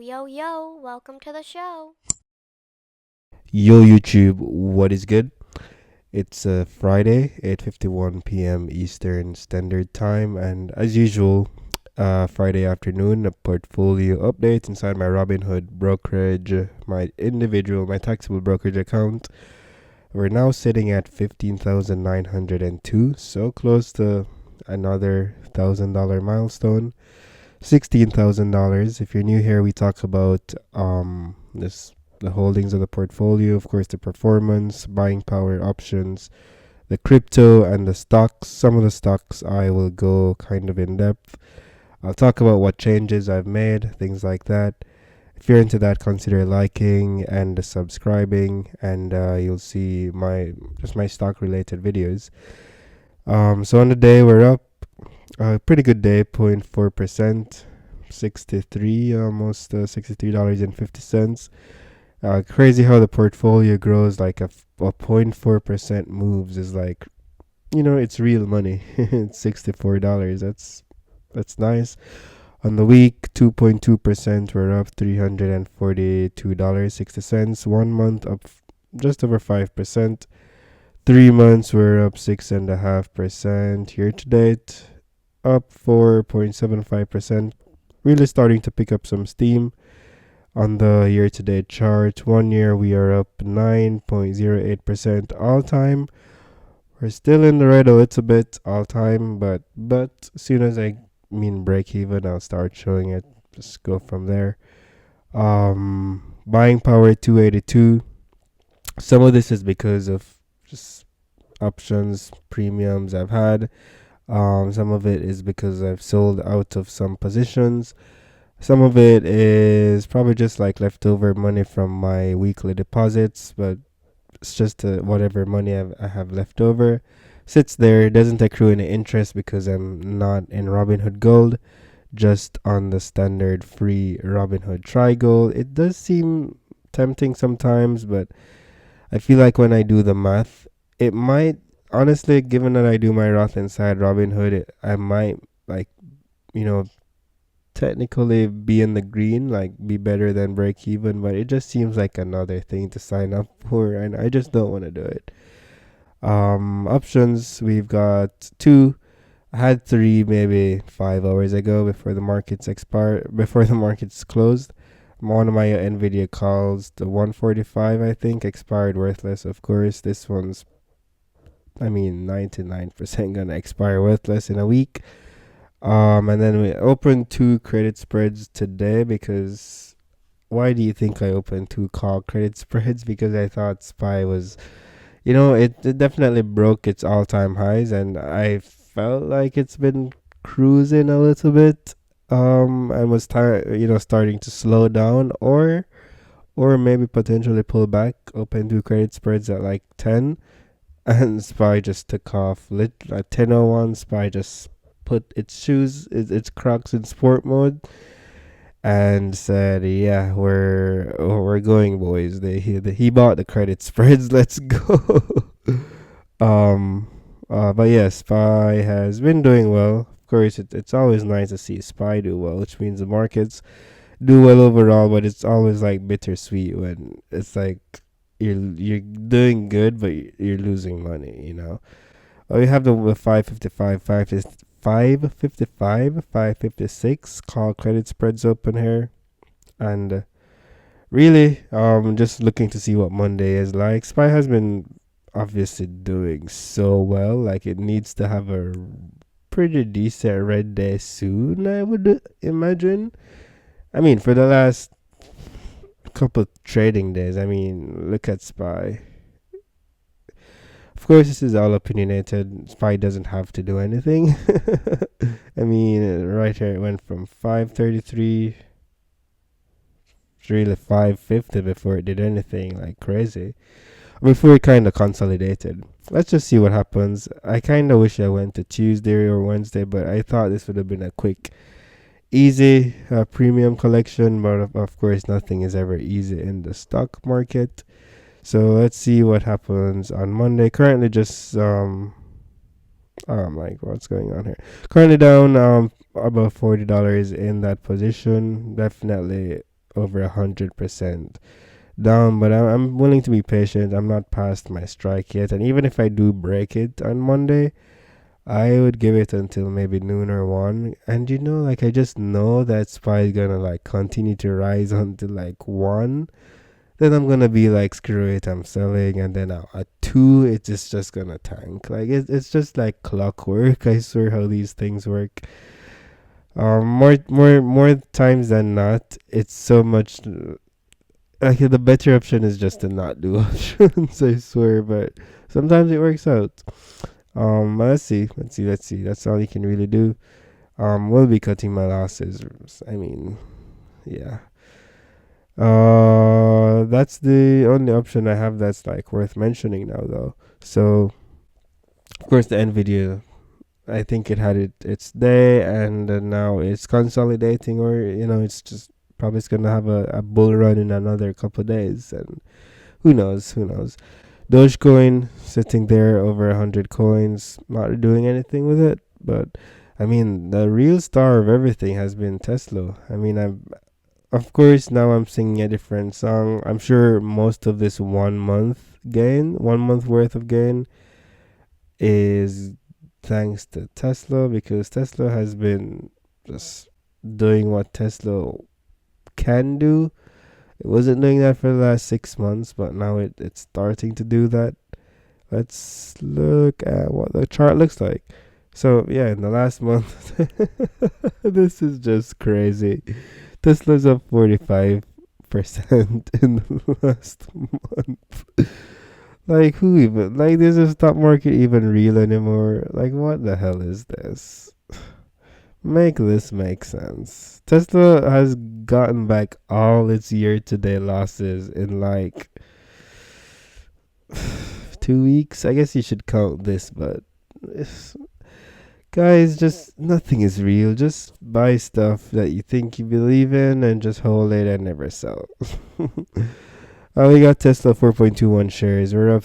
yo, yo, welcome to the show. Yo YouTube, what is good? It's Friday, 8:51 p.m. Eastern Standard Time, and as usual, Friday afternoon, a portfolio update inside my Robinhood brokerage, my taxable brokerage account. We're now sitting at 15,902, so close to another $1,000 milestone. $16,000. If you're new here, we talk about this the holdings of the portfolio, of course, the performance, buying power options, the crypto, and the stocks. Some of the stocks I will go kind of in depth. I'll talk about what changes I've made, things like that. If you're into that, consider liking and subscribing, and you'll see my stock related videos. So on the day we're up, pretty good day, 0.4%, 63, almost $63.50. Crazy how the portfolio grows. Like a 0.4% moves is like, it's real money. It's $64. That's nice. On the week, 2.2%, we're up $342.60. 1 month up just over 5%. 3 months we're up 6.5%. Year to date, up 4.75%. Really starting to pick up some steam on the year to date chart. 1 year we are up 9.08% all time. We're still in the red a little bit all time, but as soon as I mean break even, I'll start showing it. Just go from there. Buying power 282. Some of this is because of just options premiums I've had. Some of it is because I've sold out of some positions. Some of it is probably just like leftover money from my weekly deposits, but it's just whatever money I have left over sits there, doesn't accrue any interest because I'm not in Robinhood Gold, just on the standard free Robinhood Try Gold. It does seem tempting sometimes, but I feel like when I do the math, it might honestly, given that I do my Roth inside Robinhood, I might like you know technically be in the green, like be better than break even, but it just seems like another thing to sign up for, and I just don't want to do it. Options we've got two. I had three maybe 5 hours ago before the markets closed. One of my Nvidia calls, the 145 I think, expired worthless. Of course, this one's, 99% gonna expire worthless in a week. And then we opened two credit spreads today because why do you think I opened two call credit spreads? Because I thought SPY was, it definitely broke its all time highs, and I felt like it's been cruising a little bit. And was tired, starting to slow down, or maybe potentially pull back. Open two credit spreads at like 10, and Spy just took off. At 10:01, Spy just put its Crocs in sport mode and said, "Yeah, we're going, boys." He bought the credit spreads. Let's go. um, but yeah, Spy has been doing well. Of course, it's always nice to see Spy do well, which means the markets do well overall. But it's always like bittersweet when it's like you're doing good, but you're losing money. We have the 555, 555, 556 call credit spreads open here. And really, just looking to see what Monday is like. SPY has been obviously doing so well. Like, it needs to have a pretty decent red day soon, I would imagine. For the last couple trading days, look at SPY. Of course, this is all opinionated. SPY doesn't have to do anything. Right here it went from 533 to really 550 before it did anything like crazy. Before it kind of consolidated. Let's just see what happens. I kind of wish I went to Tuesday or Wednesday, but I thought this would have been a quick, easy premium collection. But of course, nothing is ever easy in the stock market. So let's see what happens on Monday. Currently just I'm like, what's going on here? Currently down about $40 in that position. Definitely over 100% down. But I'm willing to be patient. I'm not past my strike yet, and even if I do break it on Monday, I would give it until maybe noon or one. And like I just know that SPY is gonna like continue to rise until like one. Then I'm gonna be like, screw it, I'm selling, and then at two, it's just gonna tank. Like it's just like clockwork. I swear how these things work. More times than not, it's so much. Like the better option is just to not do options. I swear, but sometimes it works out. Let's see. That's all you can really do. We'll be cutting my losses. I mean, yeah. That's the only option I have that's like worth mentioning now, though. So, of course, the Nvidia. I think it had its day, and now it's consolidating, or it's just probably it's gonna have a bull run in another couple of days, and who knows? Who knows? Dogecoin sitting there over 100 coins, not doing anything with it. But I mean, the real star of everything has been Tesla. I mean, of course now I'm singing a different song. I'm sure most of this 1 month gain, 1 month worth of gain, is thanks to Tesla, because Tesla has been just doing what Tesla can do. It wasn't doing that for the last 6 months, but now it's starting to do that. Let's look at what the chart looks like. So yeah, in the last month, this is just crazy. Tesla's up 45% in the last month. Like who even like does the stock market even real anymore? Like what the hell is this? Make this make sense. Tesla has gotten back all its year to date losses in like 2 weeks. I guess you should count this, but guys, just nothing is real. Just buy stuff that you think you believe in and just hold it and never sell. We got Tesla 4.21 shares. We're up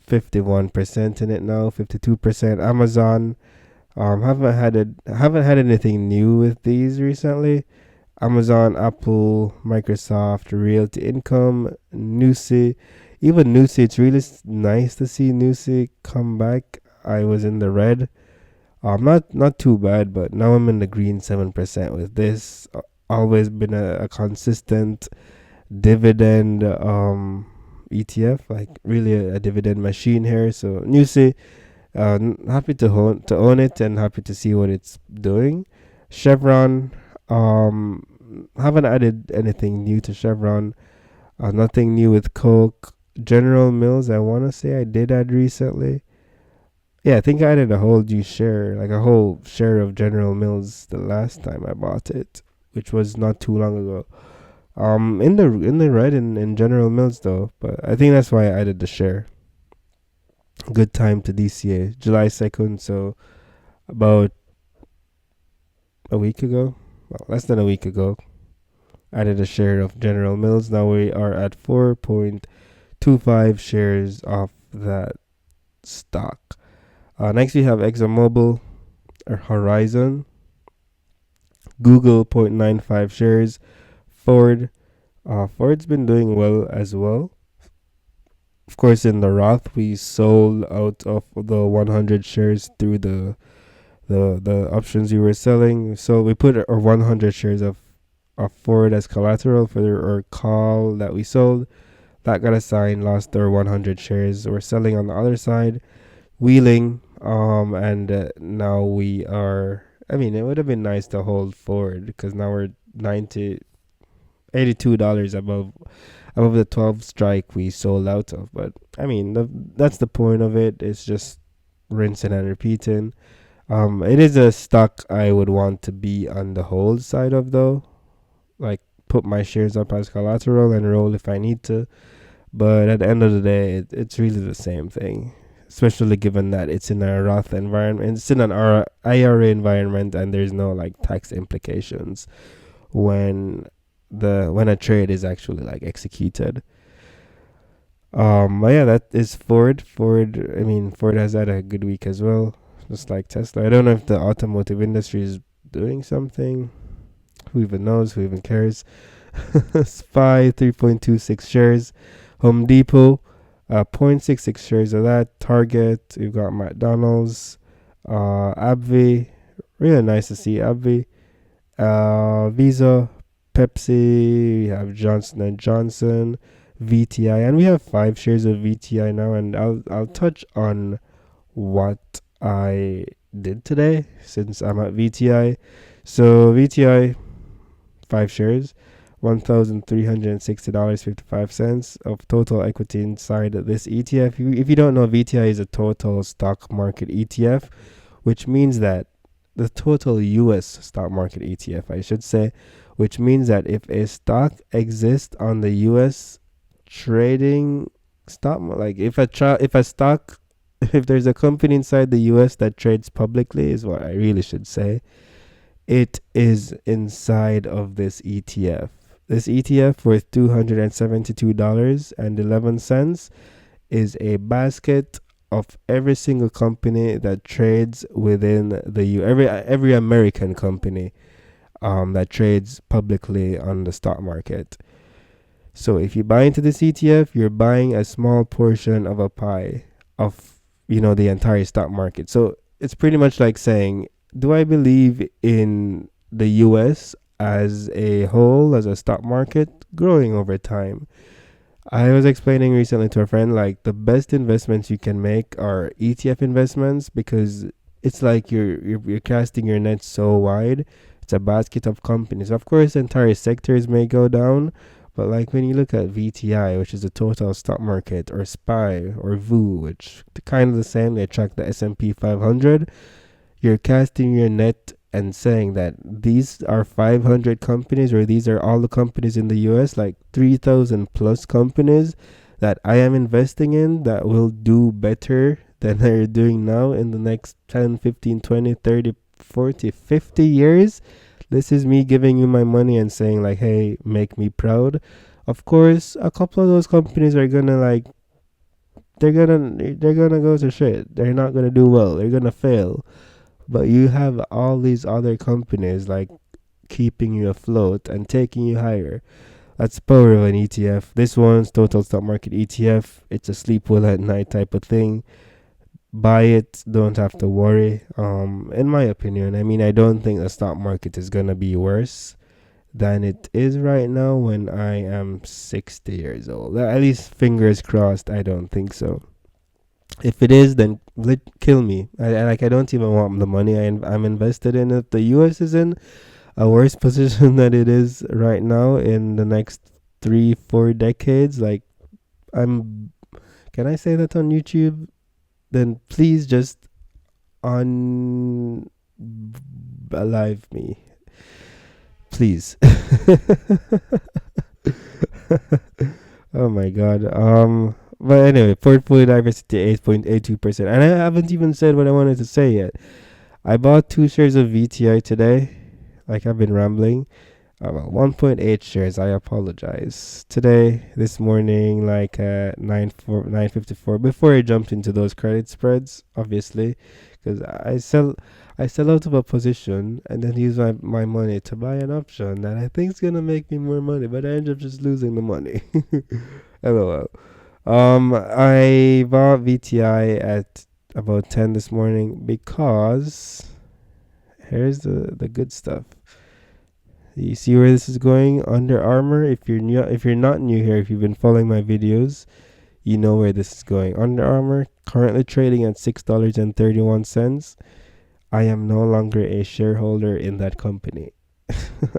51% in it now, 52%. Amazon, haven't had anything new with these recently. Amazon, Apple, Microsoft, Realty Income, Nusi. Even Nusi, it's really nice to see Nusi come back. I was in the red. Not too bad, but now I'm in the green 7% with this. Always been a consistent dividend ETF, like really a dividend machine here. So Nusi, happy to own it and happy to see what it's doing. Chevron, haven't added anything new to Chevron. Nothing new with Coke. General Mills, I want to say I did add recently. Yeah, I think I added a whole new share, like a whole share of General Mills the last time I bought it, which was not too long ago. In the red in General Mills though, but I think that's why I added the share. Good time to DCA, July 2nd, so about a week ago, well, less than a week ago, added a share of General Mills. Now we are at 4.25 shares of that stock. Next we have ExxonMobil or Horizon, Google 0.95 shares, Ford. Ford's been doing well as well. Of course, in the Roth, we sold out of the 100 shares through the options we were selling. So we put our 100 shares of Ford as collateral for our call that we sold. That got assigned, lost our 100 shares. We're selling on the other side, wheeling. And now we are. I mean, it would have been nice to hold Ford because now we're $82 above the 12 strike we sold out of. But I mean, that's the point of it. It's just rinsing and repeating. It is a stock I would want to be on the hold side of though, like put my shares up as collateral and roll if I need to. But at the end of the day, it's really the same thing, especially given that it's in a Roth environment, it's in an IRA environment, and there's no like tax implications when when a trade is actually like executed. But yeah, that is Ford. I mean, Ford has had a good week as well, just like Tesla. I don't know if the automotive industry is doing something. Who even knows? Who even cares? SPY 3.26 shares, Home Depot 0.66 shares of that, Target, you've got McDonald's, AbbVie, really nice to see AbbVie, Visa, Pepsi, we have Johnson and Johnson, VTI, and we have 5 shares of VTI now, and I'll touch on what I did today since I'm at VTI. So VTI 5 shares, $1,360.55 of total equity inside this ETF. If you don't know, VTI is a total stock market ETF, which means that the total US stock market ETF, I should say, which means that if a stock exists on the US trading stock, like if a stock, if there's a company inside the US that trades publicly, is what I really should say, it is inside of this ETF. This ETF worth $272.11 is a basket of every single company that trades within the every American company that trades publicly on the stock market. So if you buy into this ETF, you're buying a small portion of a pie of the entire stock market. So it's pretty much like saying, do I believe in the US as a whole, as a stock market growing over time? I was explaining recently to a friend, like, the best investments you can make are ETF investments, because it's like you're casting your net so wide. It's a basket of companies. Of course, entire sectors may go down, but like when you look at VTI, which is the total stock market, or SPY or VOO, which kind of the same, they track the S&P 500. You're casting your net and saying that these are 500 companies, or these are all the companies in the US, like 3,000 plus companies that I am investing in that will do better than they're doing now in the next 10, 15, 20, 30, 40, 50 years. This is me giving you my money and saying, like, hey, make me proud. Of course, a couple of those companies are gonna, like, they're gonna go to shit. They're not gonna do well. They're gonna fail. But you have all these other companies, like, keeping you afloat and taking you higher. That's the power of an ETF. This one's total stock market ETF. It's a sleep well at night type of thing. Buy it, don't have to worry. In my opinion, I mean, I don't think the stock market is gonna be worse than it is right now when I am 60 years old. At least, fingers crossed, I don't think so. If it is, then kill me. I don't even want the money I'm invested in. If the US is in a worse position than it is right now in the next 3-4 decades, like, I'm can I say that on YouTube? Then please just un alive me, please. Oh my god. But anyway, portfolio diversity 8.82%. And I haven't even said what I wanted to say yet. I bought 2 shares of VTI today. Like, I've been rambling. Well, 1.8 shares. I apologize. Today, this morning, like at 9:54, before I jumped into those credit spreads, obviously, because I sell out of a position and then use my money to buy an option that I think is gonna make me more money, but I end up just losing the money. LOL. I bought VTI at about 10 this morning because here's the good stuff. You see where this is going? Under Armour. If you're not new here, if you've been following my videos, you know where this is going. Under Armour currently trading at $6.31. I am no longer a shareholder in that company,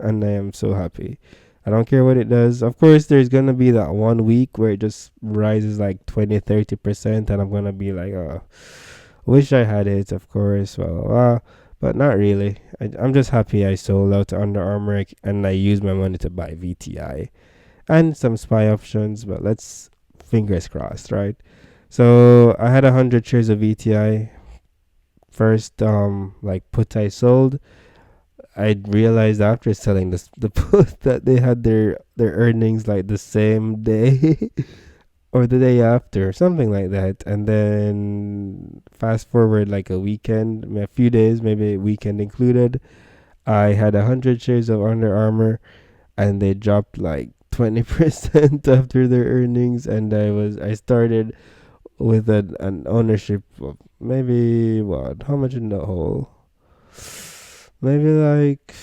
and I am so happy. I don't care what it does. Of course, there's going to be that one week where it just rises like 20-30%, and I'm going to be like, oh, wish I had it, of course. Well, but not really. I'm just happy I sold out to Under Armour and I used my money to buy VTI and some SPY options, but let's fingers crossed, right? So I had 100 shares of VTI. First, like, put I sold. I realized after selling the put that they had their earnings like the same day or the day after, something like that. And then fast forward like a weekend, a few days, maybe a weekend included, I had 100 shares of Under Armour. and they dropped like 20% after their earnings, and I started with an ownership of maybe what, how much in the whole, maybe like,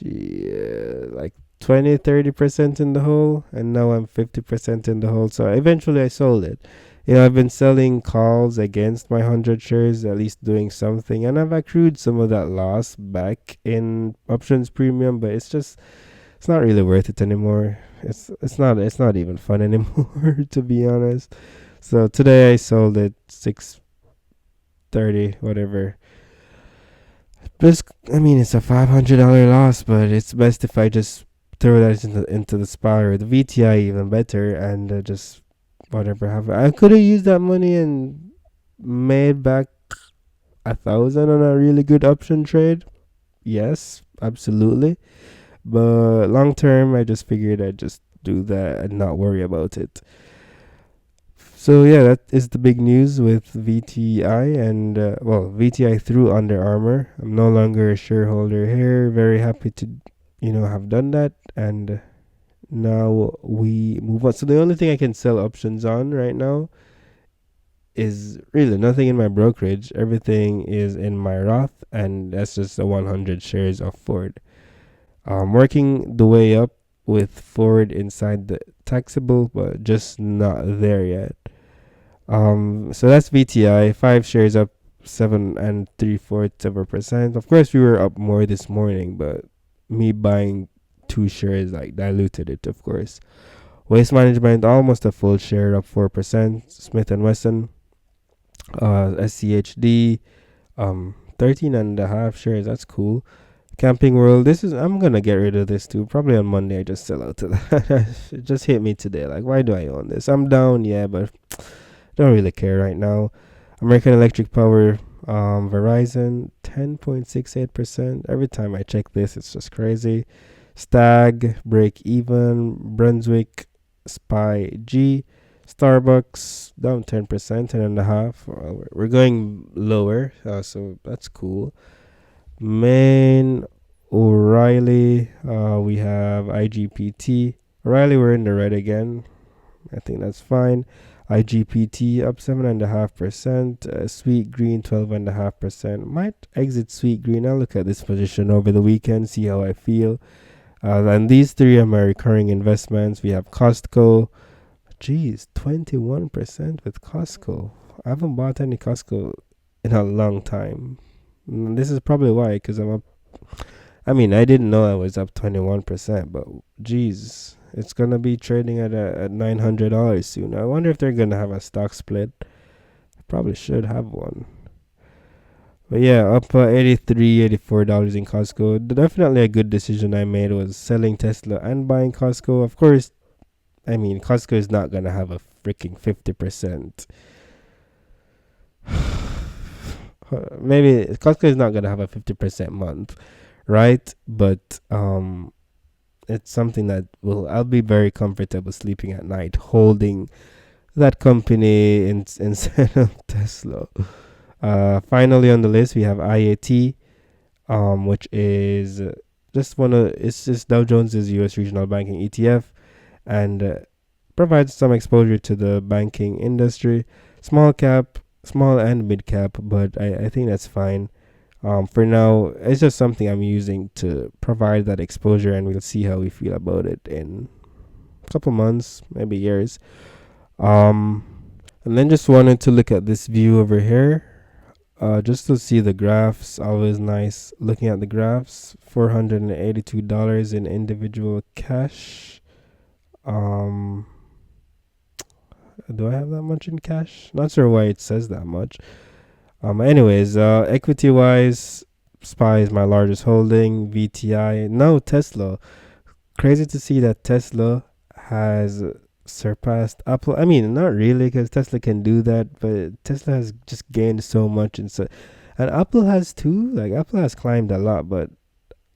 yeah, like 20-30% in the hole, and now I'm 50% in the hole. So eventually I sold it. I've been selling calls against my 100 shares, at least doing something, and I've accrued some of that loss back in options premium, but it's not really worth it anymore. It's not even fun anymore, to be honest. So today I sold it 630, whatever. Just, I mean, it's a $500 loss, but it's best if I just throw that into the SPY or the VTI, even better, and just whatever have. I could have used that money and made back 1,000 on a really good option trade. Yes, absolutely. But long term, I just figured I'd just do that and not worry about it. So yeah, that is the big news with VTI, and VTI through Under Armour. I'm no longer a shareholder here. Very happy to, have done that, and now we move on. So the only thing I can sell options on right now is really nothing in my brokerage. Everything is in my Roth, and that's just the 100 shares of Ford. Working the way up with Ford inside the taxable, but just not there yet. So that's VTI. 5 shares up 7.75%. Of course, we were up more this morning, but me buying 2 shares like diluted it. Of course, Waste Management almost a full share up 4%. Smith and Wesson, SCHD, 13.5 shares. That's cool. Camping World. I'm gonna get rid of this too. Probably on Monday. I just sell out to that. It just hit me today. Like, why do I own this? I'm down, yeah, but don't really care right now. American Electric Power, Verizon, 10.68%. Every time I check this, it's just crazy. Stag, break even. Brunswick, Spy G. Starbucks, down 10%, 10.5. We're going lower, so that's cool. Main, O'Reilly, we have IGPT. O'Reilly, we're in the red again. I think that's fine. IGPT up 7.5%. Sweet Green 12.5%. Might exit Sweet Green. I'll look at this position over the weekend, see how I feel. And these three are my recurring investments. We have Costco. Geez, 21% with Costco. I haven't bought any Costco in a long time. This is probably why, because I'm up. I mean, I didn't know I was up 21%, but geez, it's gonna be trading at $900 soon. I wonder if they're gonna have a stock split. I probably should have one. But yeah, up $83, $84 in Costco. Definitely a good decision I made was selling Tesla and buying Costco. Of course, I mean, Costco is not gonna have a freaking 50%. Maybe Costco is not gonna have a 50% month, right? But it's something that I'll be very comfortable sleeping at night holding that company instead of Tesla. Finally on the list we have IAT, which is it's just Dow Jones's U.S. regional banking ETF, and provides some exposure to the banking industry. Small and mid cap, but I think that's fine. For now, it's just something I'm using to provide that exposure, and we'll see how we feel about it in a couple months, maybe years. And then just wanted to look at this view over here, just to see the graphs. Always nice looking at the graphs. $482 in individual cash. Do I have that much in cash? Not sure why it says that much. Anyways, equity wise, SPY is my largest holding. VTI, no Tesla. Crazy to see that Tesla has surpassed Apple. I mean, not really, because Tesla can do that, but Tesla has just gained so much, and Apple has too. Like, Apple has climbed a lot, but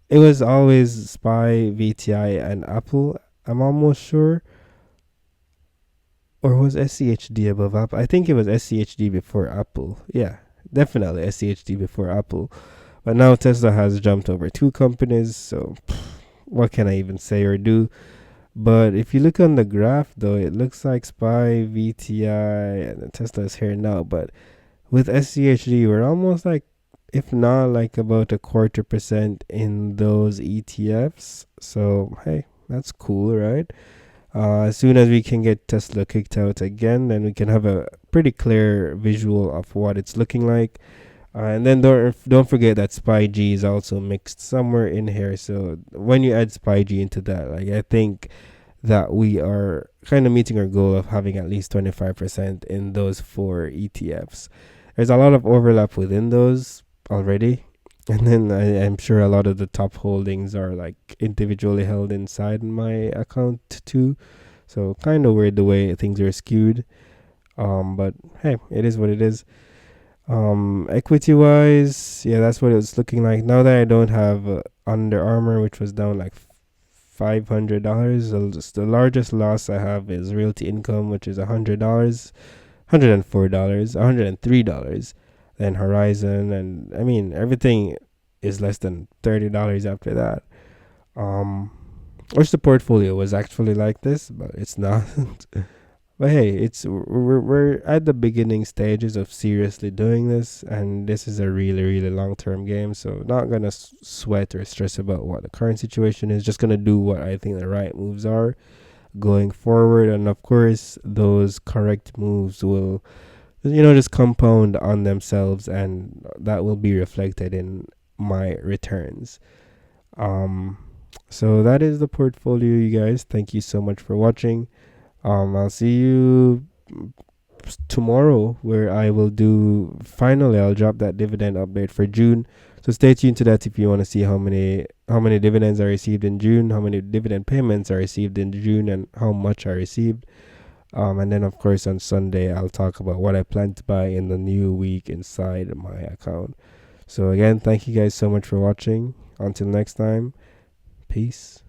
it was always SPY, VTI, and Apple. I'm almost sure. Or was SCHD above Apple? I think it was SCHD before Apple. Yeah, definitely SCHD before Apple. But now Tesla has jumped over two companies, so what can I even say or do? But if you look on the graph, though, it looks like SPY, VTI, and Tesla is here now. But with SCHD, we're almost like, if not like about a 1/4% in those ETFs. So hey, that's cool, right? As soon as we can get Tesla kicked out again, then we can have a pretty clear visual of what it's looking like. And then don't forget that SpyG is also mixed somewhere in here. So when you add SpyG into that, like I think that we are kind of meeting our goal of having at least 25% in those four ETFs. There's a lot of overlap within those already. And then I'm sure a lot of the top holdings are like individually held inside my account too. So kind of weird the way things are skewed. But hey, it is what it is. Equity wise, yeah, that's what it was looking like. Now that I don't have Under Armour, which was down like $500, the largest loss I have is Realty Income, which is $100, $104, $103. Then Horizon, and I mean everything is less than $30 after that. Um, Wish the portfolio was actually like this, but it's not. But hey, we're at the beginning stages of seriously doing this, and this is a really long term game. So not gonna sweat or stress about what the current situation is. Just gonna do what I think the right moves are going forward, and of course those correct moves will, just compound on themselves, and that will be reflected in my returns. Um, so that is the portfolio, you guys. Thank you so much for watching. I'll see you tomorrow, where I will do, finally I'll drop that dividend update for June. So stay tuned to that if you want to see how many dividends I received in June, how many dividend payments I received in June, and how much I received. And then of course on Sunday I'll talk about what I plan to buy in the new week inside my account. So again, thank you guys so much for watching. Until next time, peace.